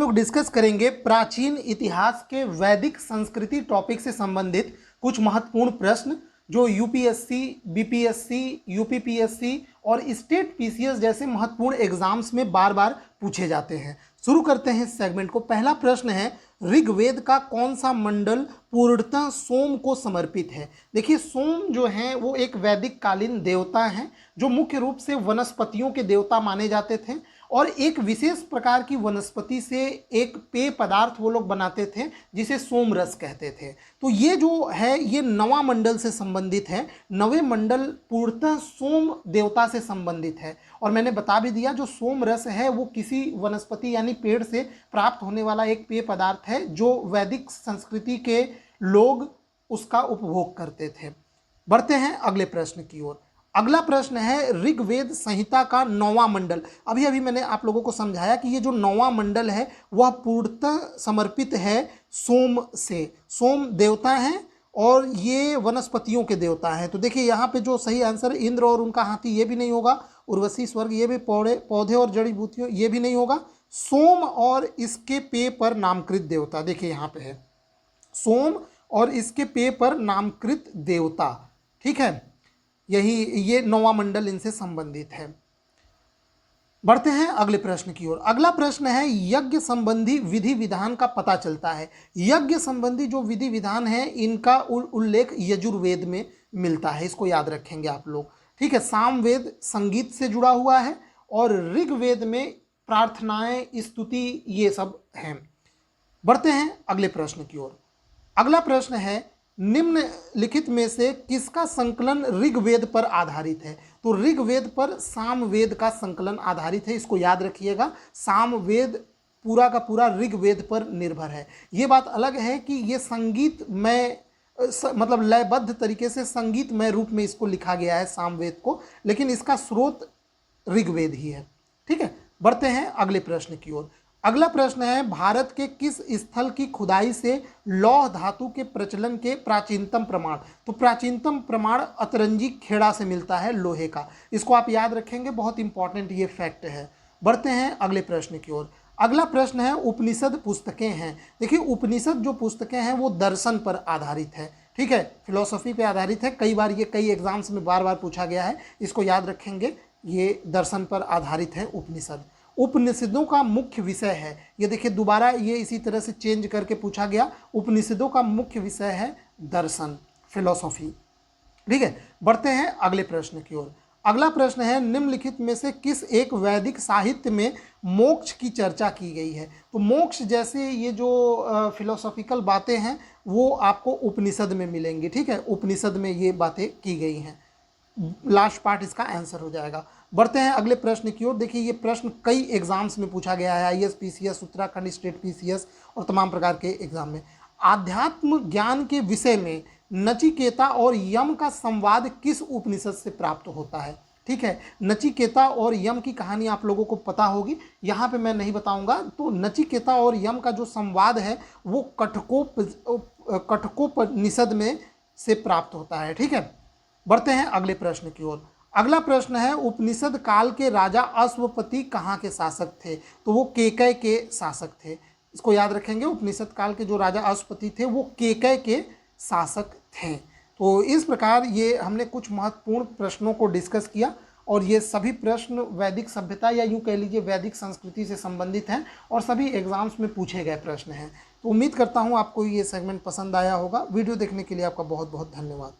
लोग डिस्कस करेंगे प्राचीन इतिहास के वैदिक संस्कृति टॉपिक से संबंधित कुछ महत्वपूर्ण प्रश्न जो यूपीएससी, बीपीएससी, यूपीपीएससी और स्टेट पीसीएस जैसे महत्वपूर्ण एग्जाम्स में बार बार पूछे जाते हैं। शुरू करते हैं इस सेगमेंट को। पहला प्रश्न है, ऋग्वेद का कौन सा मंडल पूर्णतः सोम को समर्पित है? देखिए, सोम जो है वो एक वैदिक कालीन देवता है जो मुख्य रूप से वनस्पतियों के देवता माने जाते थे और एक विशेष प्रकार की वनस्पति से एक पेय पदार्थ वो लोग बनाते थे जिसे सोम रस कहते थे। तो ये जो है ये नवा मंडल से संबंधित है। नवे मंडल पूर्णतः सोम देवता से संबंधित है और मैंने बता भी दिया जो सोम रस है वो किसी वनस्पति यानी पेड़ से प्राप्त होने वाला एक पेय पदार्थ है जो वैदिक संस्कृति के लोग उसका उपभोग करते थे। बढ़ते हैं अगले प्रश्न की ओर। अगला प्रश्न है, ऋग्वेद संहिता का 9वां मंडल। अभी अभी मैंने आप लोगों को समझाया कि ये जो 9वां मंडल है वह पूर्णतः समर्पित है सोम से। सोम देवता हैं और ये वनस्पतियों के देवता हैं। तो देखिए यहाँ पे जो सही आंसर इंद्र और उनका हाथी ये भी नहीं होगा, उर्वशी स्वर्ग ये भी पौधे और जड़ी बूटियों ये भी नहीं होगा। सोम और इसके पेय पर नामकृत देवता, देखिए यहाँ पे है सोम और इसके पेय पर नामकृत देवता, ठीक है, यही ये 9वां मंडल इनसे संबंधित है। बढ़ते हैं अगले प्रश्न की ओर। अगला प्रश्न है, यज्ञ संबंधी विधि विधान का पता चलता है। यज्ञ संबंधी जो विधि विधान है इनका उल्लेख यजुर्वेद में मिलता है, इसको याद रखेंगे आप लोग, ठीक है। सामवेद संगीत से जुड़ा हुआ है और ऋग्वेद में प्रार्थनाएं, स्तुति ये सब हैं। बढ़ते हैं अगले प्रश्न की ओर। अगला प्रश्न है, निम्नलिखित में से किसका संकलन ऋग्वेद पर आधारित है? तो ऋग्वेद पर सामवेद का संकलन आधारित है, इसको याद रखिएगा। सामवेद पूरा का पूरा ऋग्वेद पर निर्भर है। ये बात अलग है कि ये संगीत में मतलब लयबद्ध तरीके से संगीतमय रूप में इसको लिखा गया है सामवेद को, लेकिन इसका स्रोत ऋग्वेद ही है, ठीक है। बढ़ते हैं अगले प्रश्न की ओर। अगला प्रश्न है, भारत के किस स्थल की खुदाई से लौह धातु के प्रचलन के प्राचीनतम प्रमाण? तो प्राचीनतम प्रमाण अतरंजी खेड़ा से मिलता है लोहे का, इसको आप याद रखेंगे, बहुत इंपॉर्टेंट ये फैक्ट है। बढ़ते हैं अगले प्रश्न की ओर। अगला प्रश्न है, उपनिषद पुस्तकें हैं। देखिए, उपनिषद जो पुस्तकें हैं वो दर्शन पर आधारित है, ठीक है, फिलॉसफी पे आधारित है। कई बार ये कई एग्जाम्स में बार बार पूछा गया है, इसको याद रखेंगे, ये दर्शन पर आधारित है उपनिषद। उपनिषदों का मुख्य विषय है, ये देखिए दोबारा ये इसी तरह से चेंज करके पूछा गया। उपनिषदों का मुख्य विषय है दर्शन, फिलॉसफी, ठीक है। बढ़ते हैं अगले प्रश्न की ओर। अगला प्रश्न है, निम्नलिखित में से किस एक वैदिक साहित्य में मोक्ष की चर्चा की गई है? तो मोक्ष जैसे ये जो फिलोसॉफिकल बातें हैं वो आपको उपनिषद में मिलेंगी, ठीक है, उपनिषद में ये बातें की गई हैं। लास्ट पार्ट इसका आंसर हो जाएगा। बढ़ते हैं अगले प्रश्न की ओर। देखिए, ये प्रश्न कई एग्जाम्स में पूछा गया है, IAS, PCS, Uttarakhand state PCS और तमाम प्रकार के एग्जाम में। आध्यात्म ज्ञान के विषय में नचिकेता और यम का संवाद किस उपनिषद से प्राप्त होता है? ठीक है, नचिकेता और यम की कहानी आप लोगों को पता होगी, यहाँ पे मैं नहीं बताऊंगा। तो नचिकेता और यम का जो संवाद है वो कठकोपनिषद में से प्राप्त होता है, ठीक है। बढ़ते हैं अगले प्रश्न की ओर। अगला प्रश्न है, उपनिषद काल के राजा अश्वपति कहाँ के शासक थे? तो वो केकय के शासक थे, इसको याद रखेंगे। उपनिषद काल के जो राजा अश्वपति थे वो केकय के शासक थे। तो इस प्रकार ये हमने कुछ महत्वपूर्ण प्रश्नों को डिस्कस किया और ये सभी प्रश्न वैदिक सभ्यता या यूँ कह लीजिए वैदिक संस्कृति से संबंधित हैं और सभी एग्जाम्स में पूछे गए प्रश्न हैं। तो उम्मीद करता हूँ आपको ये सेगमेंट पसंद आया होगा। वीडियो देखने के लिए आपका बहुत बहुत धन्यवाद।